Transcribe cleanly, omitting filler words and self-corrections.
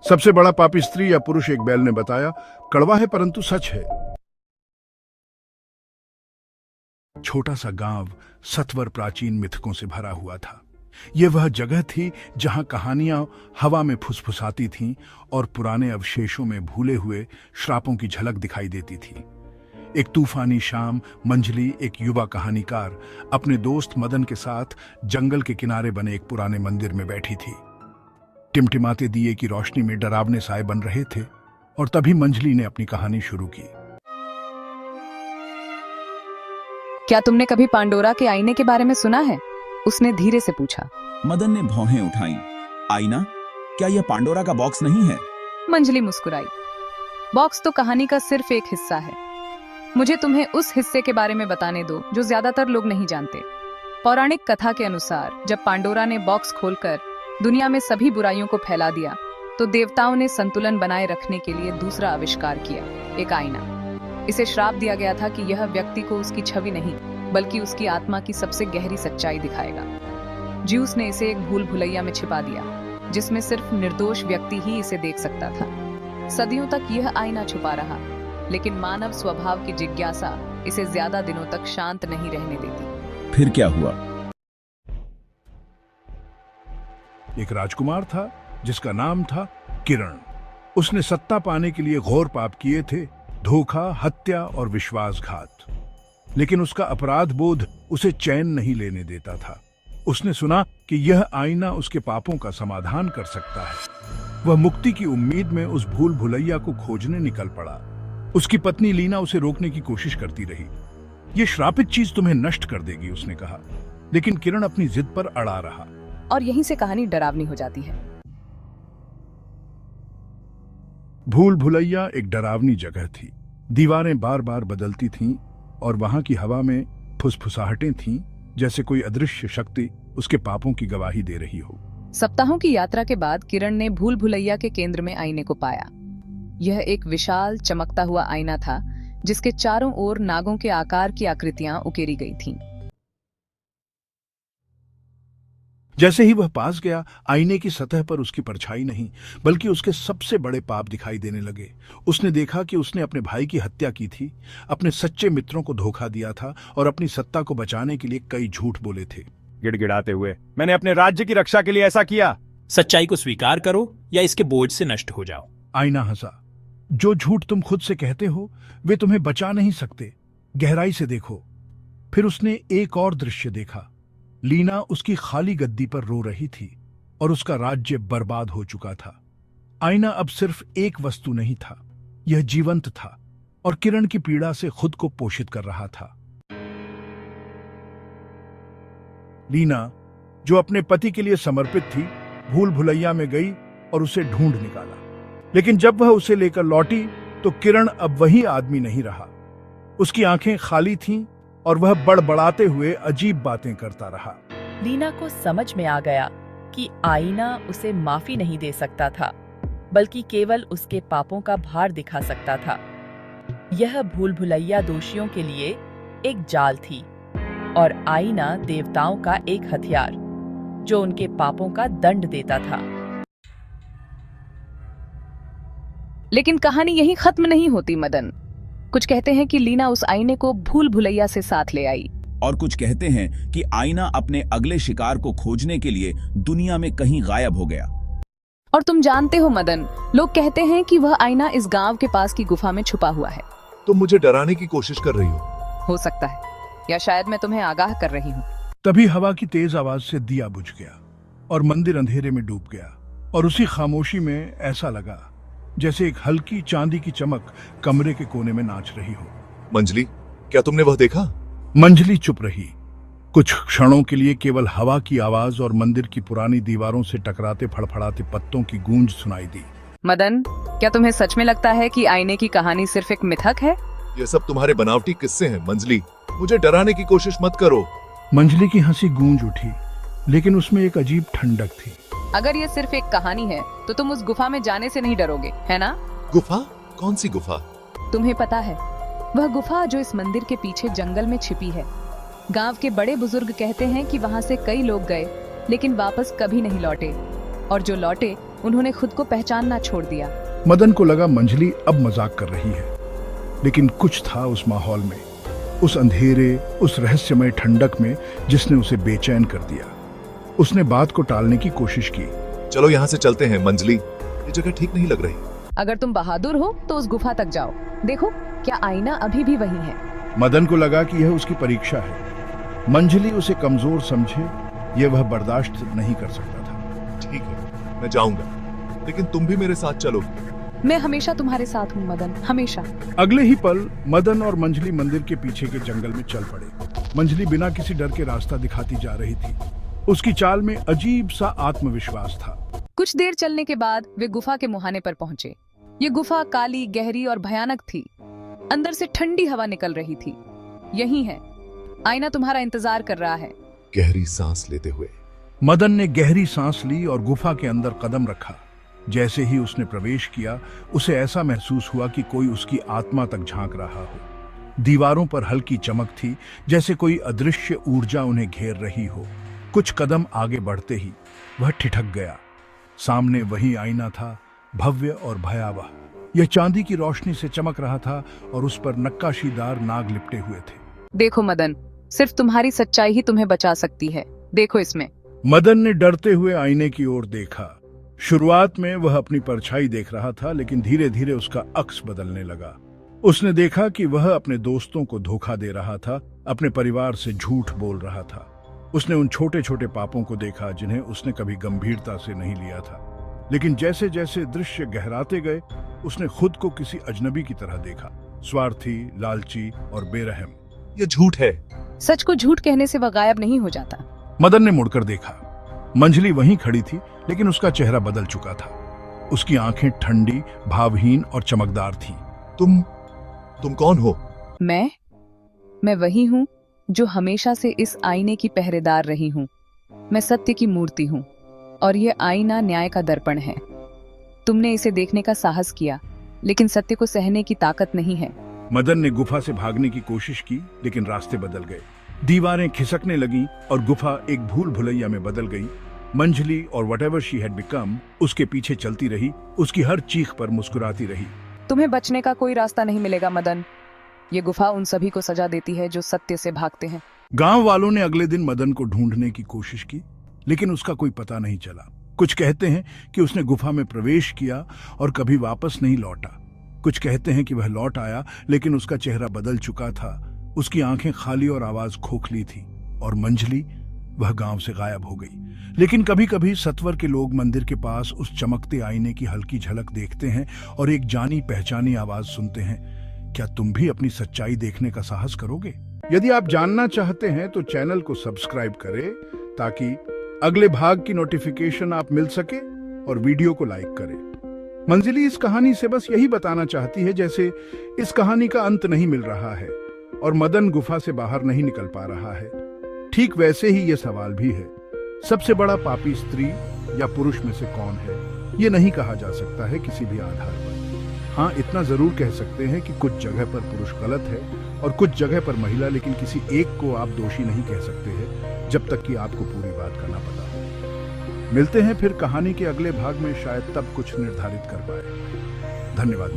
सबसे बड़ा पापी स्त्री या पुरुष, एक बैल ने बताया। कड़वा है परंतु सच है। छोटा सा गांव सत्वर प्राचीन मिथकों से भरा हुआ था। यह वह जगह थी जहां कहानियां हवा में फुसफुसाती थीं और पुराने अवशेषों में भूले हुए श्रापों की झलक दिखाई देती थी। एक तूफानी शाम मंजली, एक युवा कहानीकार, अपने दोस्त मदन के साथ जंगल के किनारे बने एक पुराने मंदिर में बैठी थी। टिमटिमाते दिए की रोशनी में डरावने साए बन रहे थे और तभी मंजली ने अपनी कहानी शुरू की। क्या तुमने कभी पांडोरा के आईने के बारे में सुना है? उसने धीरे से पूछा। मदन ने भौहें उठाई। आईना? क्या यह पांडोरा का बॉक्स नहीं है? मंजली मुस्कुराई। बॉक्स तो कहानी का सिर्फ एक हिस्सा है। मुझे तुम्हें उस हिस्से के बारे में बताने दो जो ज्यादातर लोग नहीं जानते। पौराणिक कथा के अनुसार जब पांडोरा ने बॉक्स खोलकर दुनिया में सभी बुराइयों को फैला दिया तो देवताओं ने संतुलन बनाए रखने के लिए दूसरा आविष्कार किया, एक आईना। इसे श्राप दिया गया था कि यह व्यक्ति को उसकी छवि नहीं बल्कि उसकी आत्मा की सबसे गहरी सच्चाई दिखाएगा। ज्यूस ने इसे एक भूल भुलैया में छिपा दिया जिसमें सिर्फ निर्दोष व्यक्ति ही इसे देख सकता था। सदियों तक यह आईना छुपा रहा, लेकिन मानव स्वभाव की जिज्ञासा इसे ज्यादा दिनों तक शांत नहीं रहने देती। फिर क्या हुआ? एक राजकुमार था जिसका नाम था किरण। उसने सत्ता पाने के लिए घोर पाप किए थे, धोखा, हत्या और विश्वासघात। लेकिन उसका अपराध बोध उसे चैन नहीं लेने देता था। उसने सुना कि यह आईना उसके पापों का समाधान कर सकता है। वह मुक्ति की उम्मीद में उस भूल भुलैया को खोजने निकल पड़ा। उसकी पत्नी लीना उसे रोकने की कोशिश करती रही। यह श्रापित चीज तुम्हें नष्ट कर देगी, उसने कहा। लेकिन किरण अपनी जिद पर अड़ा रहा। और यहीं से कहानी डरावनी हो जाती है। भूल भुलैया एक डरावनी जगह थी। दीवारें बार बार बदलती थीं और वहां की हवा में फुसफुसाहटें थीं, जैसे कोई अदृश्य शक्ति उसके पापों की गवाही दे रही हो। सप्ताहों की यात्रा के बाद किरण ने भूल भुलैया के केंद्र में आईने को पाया। यह एक विशाल चमकता हुआ आईना था जिसके चारों ओर नागों के आकार की आकृतियां उकेरी गई थीं। जैसे ही वह पास गया, आईने की सतह पर उसकी परछाई नहीं बल्कि उसके सबसे बड़े पाप दिखाई देने लगे। उसने देखा कि उसने अपने भाई की हत्या की थी, अपने सच्चे मित्रों को धोखा दिया था और अपनी सत्ता को बचाने के लिए कई झूठ बोले थे। गिड़गिड़ाते हुए, मैंने अपने राज्य की रक्षा के लिए ऐसा किया। सच्चाई को स्वीकार करो या इसके बोझ से नष्ट हो जाओ। आईना हंसा। जो झूठ तुम खुद से कहते हो वे तुम्हें बचा नहीं सकते। गहराई से देखो। फिर उसने एक और दृश्य देखा। लीना उसकी खाली गद्दी पर रो रही थी और उसका राज्य बर्बाद हो चुका था। आईना अब सिर्फ एक वस्तु नहीं था, यह जीवंत था और किरण की पीड़ा से खुद को पोषित कर रहा था। लीना, जो अपने पति के लिए समर्पित थी, भूल भुलैया में गई और उसे ढूंढ निकाला। लेकिन जब वह उसे लेकर लौटी तो किरण अब वही आदमी नहीं रहा। उसकी आंखें खाली थीं और वह बड़बड़ाते हुए अजीब बातें करता रहा। लीना को समझ में आ गया कि आईना उसे माफी नहीं दे सकता था, बल्कि केवल उसके पापों का भार दिखा सकता था। यह भूल भुलैया दोषियों के लिए एक जाल थी और आईना देवताओं का एक हथियार जो उनके पापों का दंड देता था। लेकिन कहानी यहीं खत्म नहीं होती मदन। कुछ कहते हैं कि लीना उस आईने को भूल भुलैया से साथ ले आई और कुछ कहते हैं कि आईना अपने अगले शिकार को खोजने के लिए दुनिया में कहीं गायब हो गया। और तुम जानते हो मदन, लोग कहते हैं कि वह आईना इस गांव के पास की गुफा में छुपा हुआ है। तुम मुझे डराने की कोशिश कर रही हो सकता है, या शायद मैं तुम्हें आगाह कर रही हूँ। तभी हवा की तेज आवाज से दिया बुझ गया और मंदिर अंधेरे में डूब गया। और उसी खामोशी में ऐसा लगा जैसे एक हल्की चांदी की चमक कमरे के कोने में नाच रही हो। मंजली, क्या तुमने वह देखा? मंजली चुप रही। कुछ क्षणों के लिए केवल हवा की आवाज और मंदिर की पुरानी दीवारों से टकराते फड़फड़ाते पत्तों की गूंज सुनाई दी। मदन, क्या तुम्हें सच में लगता है कि आईने की कहानी सिर्फ एक मिथक है? ये सब तुम्हारे बनावटी किस्से हैं मंजली। मुझे डराने की कोशिश मत करो। मंजली की हंसी गूंज उठी, लेकिन उसमें एक अजीब ठंडक थी। अगर ये सिर्फ एक कहानी है तो तुम उस गुफा में जाने से नहीं डरोगे, है ना? गुफा? कौन सी गुफा? तुम्हें पता है, वह गुफा जो इस मंदिर के पीछे जंगल में छिपी है। गांव के बड़े बुजुर्ग कहते हैं कि वहां से कई लोग गए लेकिन वापस कभी नहीं लौटे, और जो लौटे उन्होंने खुद को पहचानना छोड़ दिया। मदन को लगा मंजली अब मजाक कर रही है, लेकिन कुछ था उस माहौल में, उस अंधेरे, उस रहस्यमय ठंडक में जिसने उसे बेचैन कर दिया। उसने बात को टालने की कोशिश की। चलो यहाँ से चलते हैं मंजली, ये जगह ठीक नहीं लग रही। अगर तुम बहादुर हो तो उस गुफा तक जाओ, देखो क्या आईना अभी भी वही है। मदन को लगा कि यह उसकी परीक्षा है। मंजली उसे कमजोर समझे, यह वह बर्दाश्त नहीं कर सकता था। ठीक है, मैं जाऊंगा, लेकिन तुम भी मेरे साथ चलो। मैं हमेशा तुम्हारे साथ हूँ मदन, हमेशा। अगले ही पल मदन और मंजली मंदिर के पीछे के जंगल में चल पड़े। मंजली बिना किसी डर के रास्ता दिखाती जा रही थी। उसकी चाल में अजीब सा आत्मविश्वास था। कुछ देर चलने के बाद वे गुफा के मुहाने पर पहुंचे। ये गुफा काली, गहरी और भयानक थी। अंदर से ठंडी हवा निकल रही थी। यही है, आईना तुम्हारा इंतजार कर रहा है। गहरी सांस लेते हुए मदन ने गहरी सांस ली और गुफा के अंदर कदम रखा। जैसे ही उसने प्रवेश किया, उसे ऐसा महसूस हुआ कि कोई उसकी आत्मा तक झांक रहा हो। दीवारों पर हल्की चमक थी, जैसे कोई अदृश्य ऊर्जा उन्हें घेर रही हो। कुछ कदम आगे बढ़ते ही वह ठिठक गया। सामने वही आईना था, भव्य और भयावह। यह चांदी की रोशनी से चमक रहा था और उस पर नक्काशीदार नाग लिपटे हुए थे। देखो मदन, सिर्फ तुम्हारी सच्चाई ही तुम्हें बचा सकती है, देखो इसमें। मदन ने डरते हुए आईने की ओर देखा। शुरुआत में वह अपनी परछाई देख रहा था, लेकिन धीरे धीरे उसका अक्स बदलने लगा। उसने देखा कि वह अपने दोस्तों को धोखा दे रहा था, अपने परिवार से झूठ बोल रहा था। उसने उन छोटे छोटे पापों को देखा जिन्हें उसने कभी गंभीरता से नहीं लिया था। लेकिन जैसे जैसे दृश्य गहराते गए, उसने खुद को किसी अजनबी की तरह देखा, स्वार्थी, लालची और बेरहम। ये झूठ है। सच को झूठ कहने से वह गायब नहीं हो जाता। मदन ने मुड़कर देखा। मंजली वहीं खड़ी थी, लेकिन उसका चेहरा बदल चुका था। उसकी आंखें ठंडी, भावहीन और चमकदार थीं। तुम कौन हो? मैं वही हूँ जो हमेशा से इस आईने की पहरेदार रही हूँ। मैं सत्य की मूर्ति हूँ और ये आईना न्याय का दर्पण है। तुमने इसे देखने का साहस किया, लेकिन सत्य को सहने की ताकत नहीं है। मदन ने गुफा से भागने की कोशिश की, लेकिन रास्ते बदल गए। दीवारें खिसकने लगीं और गुफा एक भूल भुलैया में बदल गई। मंजली और व्हाटएवर शी हैड बिकम उसके पीछे चलती रही, उसकी हर चीख पर मुस्कुराती रही। तुम्हें बचने का कोई रास्ता नहीं मिलेगा मदन। ये गुफा उन सभी को सजा देती है जो सत्य से भागते हैं। गांव वालों ने अगले दिन मदन को ढूंढने की कोशिश की, लेकिन उसका कोई पता नहीं चला। कुछ कहते हैं कि उसने गुफा में प्रवेश किया और कभी वापस नहीं लौटा। कुछ कहते हैं कि वह लौट आया, लेकिन उसका चेहरा बदल चुका था। उसकी आंखें खाली और आवाज खोखली थी। और मंजली, वह गांव से गायब हो गई। लेकिन कभी कभी सत्वर के लोग मंदिर के पास उस चमकते आईने की हल्की झलक देखते हैं और एक जानी पहचानी आवाज सुनते हैं। क्या तुम भी अपनी सच्चाई देखने का साहस करोगे? यदि आप जानना चाहते हैं तो चैनल को सब्सक्राइब करें, ताकि अगले भाग की नोटिफिकेशन आप मिल सके, और वीडियो को लाइक करें। मंजली इस कहानी से बस यही बताना चाहती है, जैसे इस कहानी का अंत नहीं मिल रहा है और मदन गुफा से बाहर नहीं निकल पा रहा है, ठीक वैसे ही यह सवाल भी है, सबसे बड़ा पापी स्त्री या पुरुष में से कौन है? ये नहीं कहा जा सकता है किसी भी आधार पर। हाँ, इतना जरूर कह सकते हैं कि कुछ जगह पर पुरुष गलत है और कुछ जगह पर महिला, लेकिन किसी एक को आप दोषी नहीं कह सकते हैं जब तक कि आपको पूरी बात का ना पता हो। मिलते हैं फिर कहानी के अगले भाग में, शायद तब कुछ निर्धारित कर पाए। धन्यवाद।